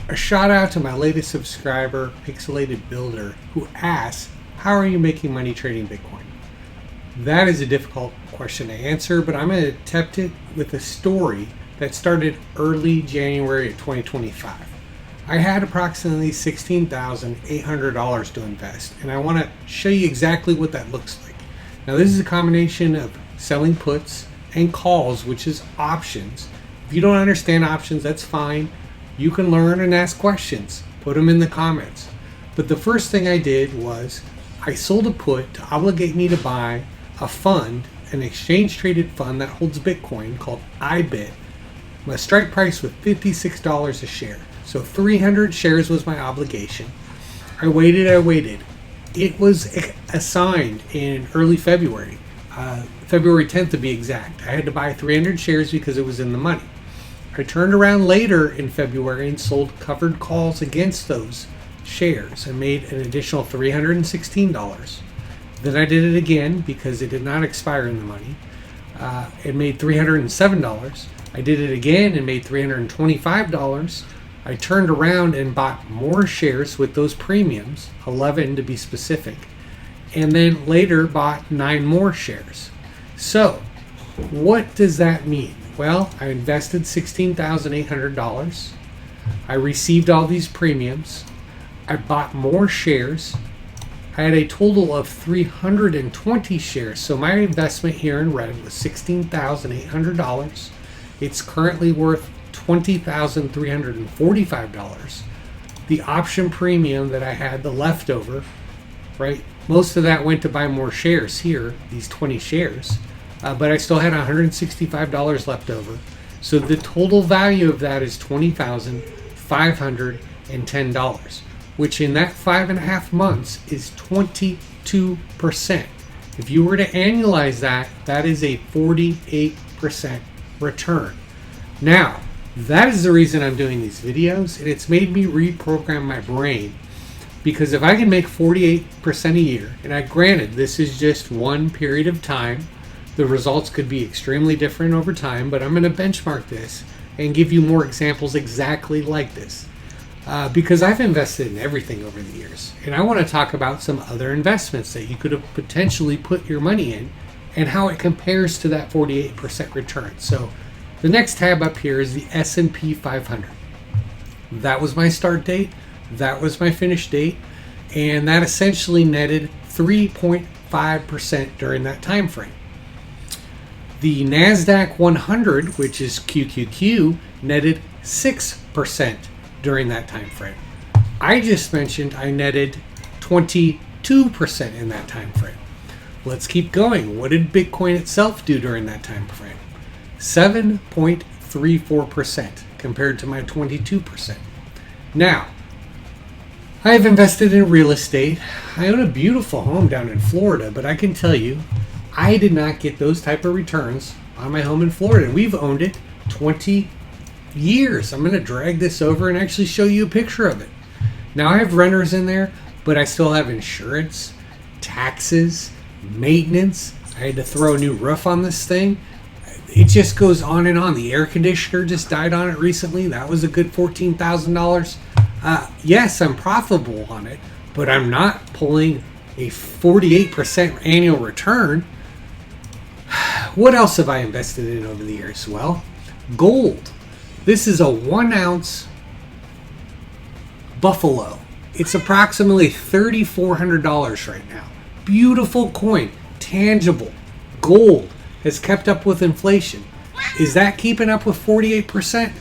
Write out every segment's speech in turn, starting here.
A shout out to my latest subscriber, Pixelated Builder, who asks, how are you making money trading Bitcoin? That is a difficult question to answer, but I'm going to attempt it with a story that started early January of 2025. I had approximately $16,800 to invest, and I want to show you exactly what that looks like. Now, this is a combination of selling puts and calls, which is options. If you don't understand options, that's fine. You can learn and ask questions. Put them in the comments. But the first thing I did was I sold a put to obligate me to buy a fund, an exchange traded fund that holds Bitcoin called IBIT. My strike price was $56 a share. So 300 shares was my obligation. I waited. It was assigned in early February, February 10th to be exact. I had to buy 300 shares because it was in the money. I turned around later in February and sold covered calls against those shares and made an additional $316. Then I did it again because it did not expire in the money. It made $307. I did it again and made $325. I turned around and bought more shares with those premiums, 11 to be specific, and then later bought 9 more shares. So what does that mean? Well, I invested $16,800. I received all these premiums. I bought more shares. I had a total of 320 shares. So my investment here in red was $16,800. It's currently worth $20,345. The option premium that I had, the leftover, right? Most of that went to buy more shares here, these 20 shares. But I still had $165 left over. So the total value of that is $20,510, which in that 5.5 months is 22%. If you were to annualize that, that is a 48% return. Now, that is the reason I'm doing these videos, and it's made me reprogram my brain. Because if I can make 48% a year, and granted, this is just one period of time, the results could be extremely different over time, but I'm going to benchmark this and give you more examples exactly like this. Because I've invested in everything over the years, and I want to talk about some other investments that you could have potentially put your money in and how it compares to that 48% return. So the next tab up here is the S&P 500. That was my start date, that was my finish date, and that essentially netted 3.5% during that time frame. The NASDAQ 100, which is QQQ, netted 6% during that time frame. I just mentioned I netted 22% in that time frame. Let's keep going. What did Bitcoin itself do during that time frame? 7.34% compared to my 22%. Now, I have invested in real estate. I own a beautiful home down in Florida, but I can tell you, I did not get those type of returns on my home in Florida. We've owned it 20 years. I'm going to drag this over and actually show you a picture of it. Now I have renters in there, but I still have insurance, taxes, maintenance. I had to throw a new roof on this thing. It just goes on and on. The air conditioner just died on it recently. That was a good $14,000. Yes, I'm profitable on it, but I'm not pulling a 48% annual return. What else have I invested in over the years? Well, gold. This is a 1 ounce buffalo. It's approximately $3,400 right now. Beautiful coin, tangible. Gold has kept up with inflation. Is that keeping up with 48%?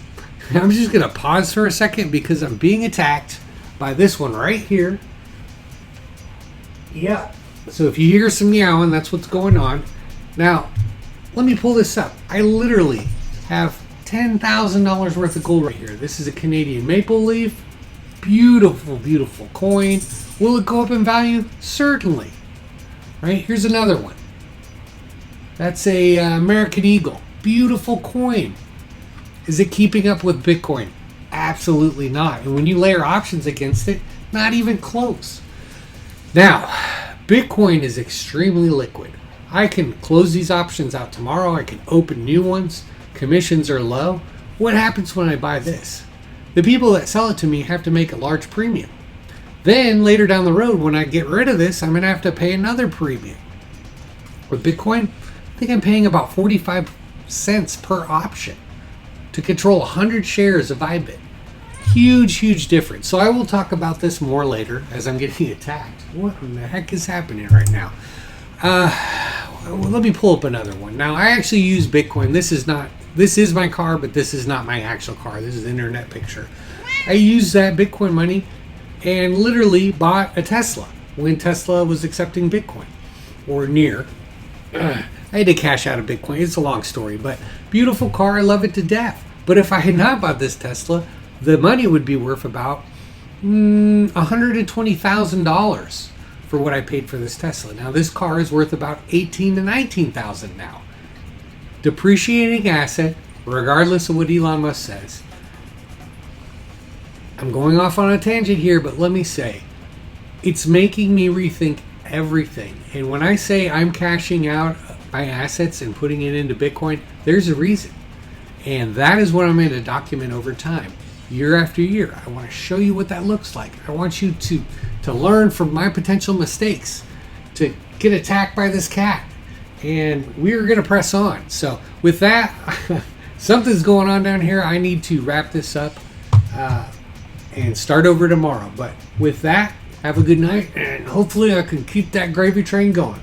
I'm just going to pause for a second because I'm being attacked by this one right here. Yeah. So if you hear some meowing, that's what's going on. Now, let me pull this up. I literally have $10,000 worth of gold right here. This is a Canadian maple leaf. Beautiful, beautiful coin. Will it go up in value? Certainly. Right? Here's another one. That's a American Eagle. Beautiful coin. Is it keeping up with Bitcoin? Absolutely not. And when you layer options against it, not even close. Now, Bitcoin is extremely liquid. I can close these options out tomorrow. I can open new ones. Commissions are low. What happens when I buy this? The people that sell it to me have to make a large premium. Then later down the road, when I get rid of this, I'm going to have to pay another premium. With Bitcoin, I think I'm paying about 45 cents per option to control 100 shares of IBIT. Huge difference. So I will talk about this more later as I'm getting attacked. What in the heck is happening right now? Let me pull up another one. Now, I actually use Bitcoin. This is my car, but this is not my actual car. This is an internet picture. I used that Bitcoin money and literally bought a Tesla when Tesla was accepting Bitcoin, or near. I had to cash out of Bitcoin. It's a long story, but beautiful car. I love it to death. But if I had not bought this Tesla, the money would be worth about $120,000 for what I paid for this Tesla. Now, this car is worth about $18,000 to $19,000 now. Depreciating asset, regardless of what Elon Musk says. I'm going off on a tangent here, but let me say, it's making me rethink everything. And when I say I'm cashing out my assets and putting it into Bitcoin, there's a reason. And that is what I'm going to document over time, year after year. I want to show you what that looks like. I want you to learn from my potential mistakes, to get attacked by this cat. And we're going to press on. So with that, something's going on down here. I need to wrap this up and start over tomorrow. But with that, have a good night, and hopefully I can keep that gravy train going.